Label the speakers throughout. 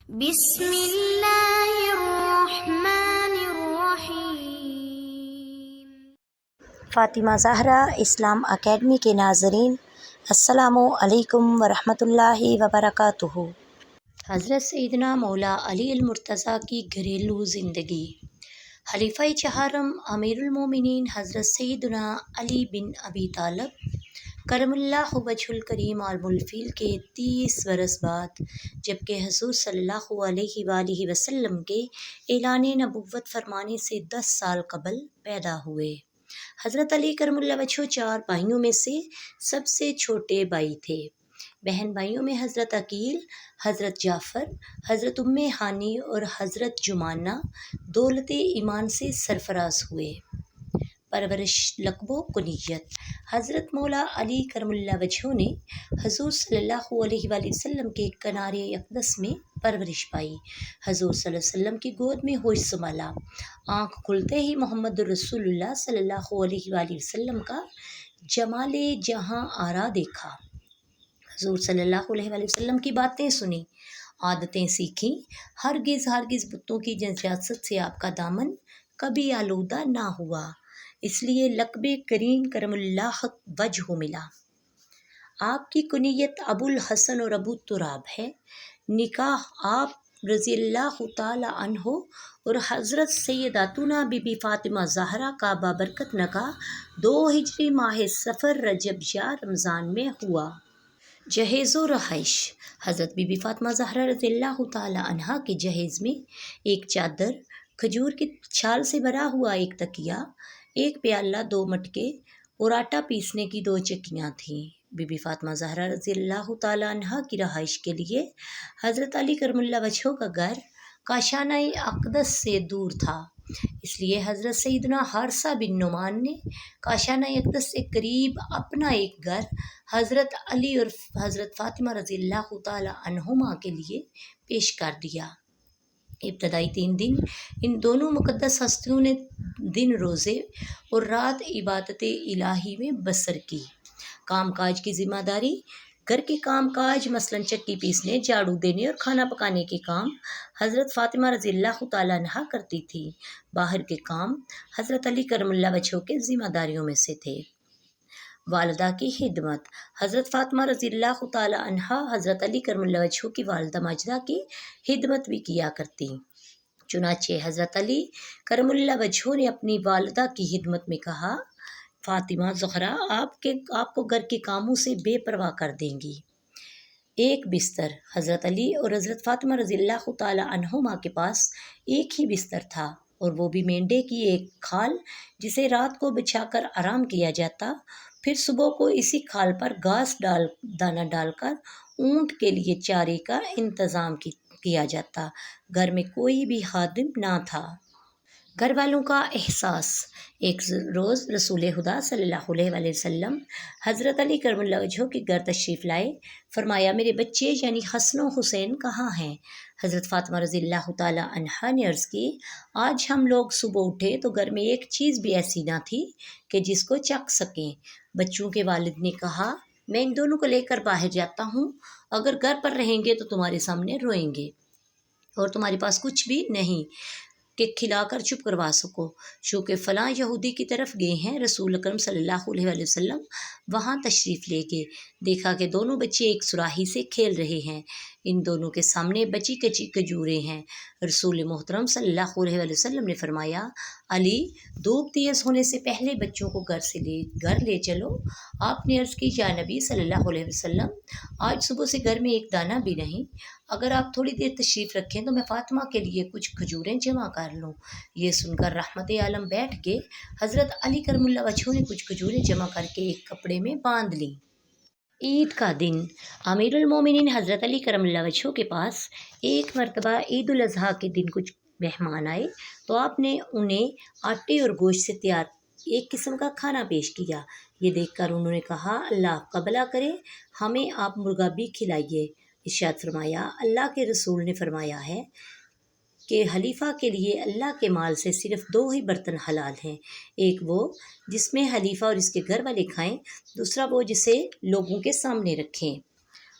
Speaker 1: بسم اللہ الرحمن الرحیم۔
Speaker 2: فاطمہ زہرا اسلام اکیڈمی کے ناظرین، السلام علیکم ورحمۃ اللہ وبرکاتہ۔ حضرت سیدنا مولا علی المرتضیٰ کی گھریلو زندگی۔ خلیفہ چہارم امیر المومنین حضرت سیدنا علی بن ابی طالب کرم اللہ وجہ الکریم عالم الفیل کے 30 برس بعد، جبکہ حضور صلی اللہ علیہ وآلہ وسلم کے اعلان نبوت فرمانے سے 10 سال قبل پیدا ہوئے۔ حضرت علی کرم اللہ وجہ 4 بھائیوں میں سے سب سے چھوٹے بھائی تھے۔ بہن بھائیوں میں حضرت عقیل، حضرت جعفر، حضرت ام ہانی اور حضرت جمانہ دولت ایمان سے سرفراز ہوئے۔ پرورش، لقب و کنیت۔ حضرت مولا علی کرم اللہ وجہ نے حضور صلی اللہ علیہ وآلہ وسلم کے کنار اقدس میں پرورش پائی۔ حضور صلی اللہ علیہ وسلم کی گود میں ہوش سنبھالا۔ آنکھ کھلتے ہی محمد رسول اللہ صلی اللہ علیہ وآلہ وسلم کا جمال جہاں آرا دیکھا۔ حضور صلی اللہ علیہ وآلہ وسلم کی باتیں سنی، عادتیں سیکھیں۔ ہرگز بتوں کی نجاست سے آپ کا دامن کبھی آلودہ نہ ہوا، اس لیے لقب کریم کرم اللہ وجہ ملا۔ آپ کی کنیت ابو الحسن اور ابو تراب ہے۔ نکاح آپ رضی اللہ تعالی عنہ اور حضرت سیداتنا بی بی فاطمہ زہرا کا بابرکت نکاح 2 ہجری ماہ صفر رجب یا رمضان میں ہوا۔ جہیز و رہائش۔ حضرت بی بی فاطمہ زہرا رضی اللہ تعالی عنہ کے جہیز میں ایک چادر، کھجور کی چھال سے بھرا ہوا ایک تکیہ، ایک پیالہ، 2 مٹکے اور آٹا پیسنے کی 2 چکیاں تھیں۔ بی بی فاطمہ زہرا رضی اللہ تعالی عنہ کی رہائش کے لیے حضرت علی کرم اللہ وجہ کا گھر کاشانہ اقدس سے دور تھا، اس لیے حضرت سیدنا حارثہ بن نعمان نے کاشانہ اقدس سے قریب اپنا ایک گھر حضرت علی اور حضرت فاطمہ رضی اللہ تعالی عنہما کے لیے پیش کر دیا۔ ابتدائی 3 دن ان دونوں مقدس ہستیوں نے دن روزے اور رات عبادت الہی میں بسر کی۔ کام کاج کی ذمہ داری۔ گھر کے کام کاج مثلاً چکی پیسنے، جھاڑو دینے اور کھانا پکانے کے کام حضرت فاطمہ رضی اللہ تعالی عنہ کرتی تھی۔ باہر کے کام حضرت علی کرم اللہ وجہ کے ذمہ داریوں میں سے تھے۔ والدہ کی خدمت۔ حضرت فاطمہ رضی اللہ تعالی عنہ حضرت علی کرم اللہ وجہ کی والدہ ماجدہ کی خدمت بھی کیا کرتی۔ چنانچہ حضرت علی کرم اللہ وجہ نے اپنی والدہ کی خدمت میں کہا، فاطمہ زہرا آپ کو گھر کے کاموں سے بے پرواہ کر دیں گی۔ ایک بستر۔ حضرت علی اور حضرت فاطمہ رضی اللہ تعالی عنہما کے پاس ایک ہی بستر تھا، اور وہ بھی مینڈے کی ایک کھال جسے رات کو بچھا کر آرام کیا جاتا، پھر صبح کو اسی کھال پر گھاس دانہ ڈال کر اونٹ کے لیے چارے کا انتظام کیا جاتا۔ گھر میں کوئی بھی خادم نہ تھا۔ گھر والوں کا احساس۔ ایک روز رسول خدا صلی اللہ علیہ وآلہ وسلم حضرت علی کرم اللہ وجہ کے گھر تشریف لائے۔ فرمایا، میرے بچے یعنی حسن و حسین کہاں ہیں؟ حضرت فاطمہ رضی اللہ تعالی عنہا نے عرض کی، آج ہم لوگ صبح اٹھے تو گھر میں ایک چیز بھی ایسی نہ تھی کہ جس کو چکھ سکیں۔ بچوں کے والد نے کہا، میں ان دونوں کو لے کر باہر جاتا ہوں، اگر گھر پر رہیں گے تو تمہارے سامنے روئیں گے اور تمہارے پاس کچھ بھی نہیں کہ کھلا کر چپ کروا سکو، چونکہ فلاں یہودی کی طرف گئے ہیں۔ رسول اکرم صلی اللہ علیہ وآلہ وسلم وہاں تشریف لے گئے، دیکھا کہ دونوں بچے ایک سراہی سے کھیل رہے ہیں، ان دونوں کے سامنے بچی کچی کھجوریں ہیں۔ رسول محترم صلی اللہ علیہ وآلہ وسلم نے فرمایا، علی، دھوپ تیز ہونے سے پہلے بچوں کو گھر لے چلو۔ آپ نے عرض کی، یا نبی صلی اللہ علیہ وسلم، آج صبح سے گھر میں ایک دانہ بھی نہیں، اگر آپ تھوڑی دیر تشریف رکھیں تو میں فاطمہ کے لیے کچھ کھجوریں جمع کر لوں۔ یہ سن کر رحمت عالم بیٹھ گئے۔ حضرت علی کرم اللہ وجہ نے کچھ کھجوریں جمع کر کے ایک کپڑے میں باندھ لیں۔ عید کا دن۔ امیر المومنین حضرت علی کرم اللہ وجہ کے پاس ایک مرتبہ عید الاضحیٰ کے دن کچھ مہمان آئے تو آپ نے انہیں آٹے اور گوشت سے تیار ایک قسم کا کھانا پیش کیا۔ یہ دیکھ کر انہوں نے کہا، اللہ آپ کا بھلا کرے، ہمیں آپ مرغا بھی کھلائیے۔ ارشاد فرمایا، اللہ کے رسول نے فرمایا ہے کہ خلیفہ کے لیے اللہ کے مال سے صرف 2 ہی برتن حلال ہیں، ایک وہ جس میں خلیفہ اور اس کے گھر والے کھائیں، دوسرا وہ جسے لوگوں کے سامنے رکھیں۔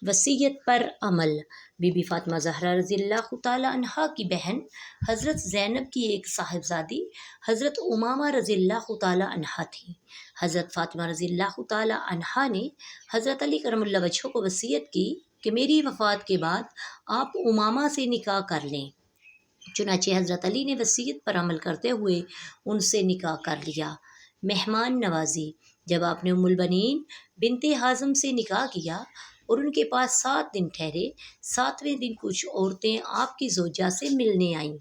Speaker 2: وصیت پر عمل۔ بی بی فاطمہ زہرا رضی اللہ تعالی عنہا کی بہن حضرت زینب کی ایک صاحبزادی حضرت امامہ رضی اللہ تعالی عنہا تھیں۔ حضرت فاطمہ رضی اللہ تعالی عنہا نے حضرت علی کرم اللہ وجہہ کو وصیت کی کہ میری وفات کے بعد آپ امامہ سے نکاح کر لیں۔ چنانچہ حضرت علی نے وصیت پر عمل کرتے ہوئے ان سے نکاح کر لیا۔ مہمان نوازی۔ جب آپ نے ام البنین بنت حازم سے نکاح کیا اور ان کے پاس 7 دن ٹھہرے، 7ویں دن کچھ عورتیں آپ کی زوجہ سے ملنے آئیں۔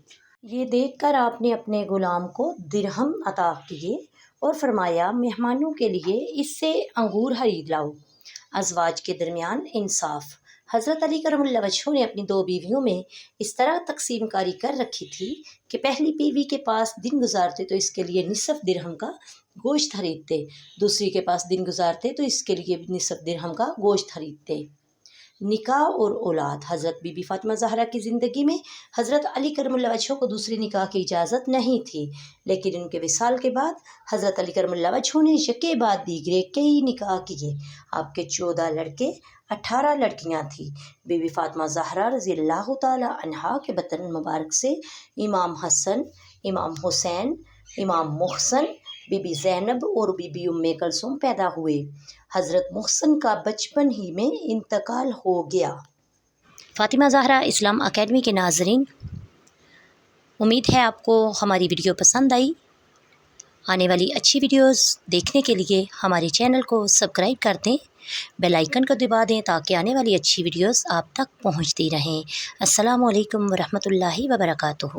Speaker 2: یہ دیکھ کر آپ نے اپنے غلام کو درہم عطا کیے اور فرمایا مہمانوں کے لیے اس سے انگور خرید لاؤ۔ ازواج کے درمیان انصاف۔ حضرت علی کرم اللہ وجہہ نے اپنی 2 بیویوں میں اس طرح تقسیم کاری کر رکھی تھی کہ پہلی بیوی کے پاس دن گزارتے تو اس کے لیے نصف درہم کا گوشت خریدتے، دوسری کے پاس دن گزارتے تو اس کے لیے نصف درہم کا گوشت خریدتے۔ نکاح اور اولاد۔ حضرت بی بی فاطمہ زہرا کی زندگی میں حضرت علی کرم اللہ وجہہ کو دوسری نکاح کی اجازت نہیں تھی، لیکن ان کے وصال کے بعد حضرت علی کرم اللہ وجہہ نے یکے بعد دیگرے کئی نکاح کیے۔ آپ کے 14 لڑکے 18 لڑکیاں تھیں۔ بی بی فاطمہ زہرا رضی اللہ تعالی عنہا کے بطن مبارک سے امام حسن، امام حسین، امام محسن، بی بی زینب اور بی بی ام کلثوم پیدا ہوئے۔ حضرت محسن کا بچپن ہی میں انتقال ہو گیا۔ فاطمہ زہرا اسلام اکیڈمی کے ناظرین، امید ہے آپ کو ہماری ویڈیو پسند آئی۔ آنے والی اچھی ویڈیوز دیکھنے کے لیے ہمارے چینل کو سبسکرائب کر دیں، بیل آئیکن کو دبا دیں تاکہ آنے والی اچھی ویڈیوز آپ تک پہنچتی رہیں۔ السلام علیکم ورحمۃ اللہ وبرکاتہ۔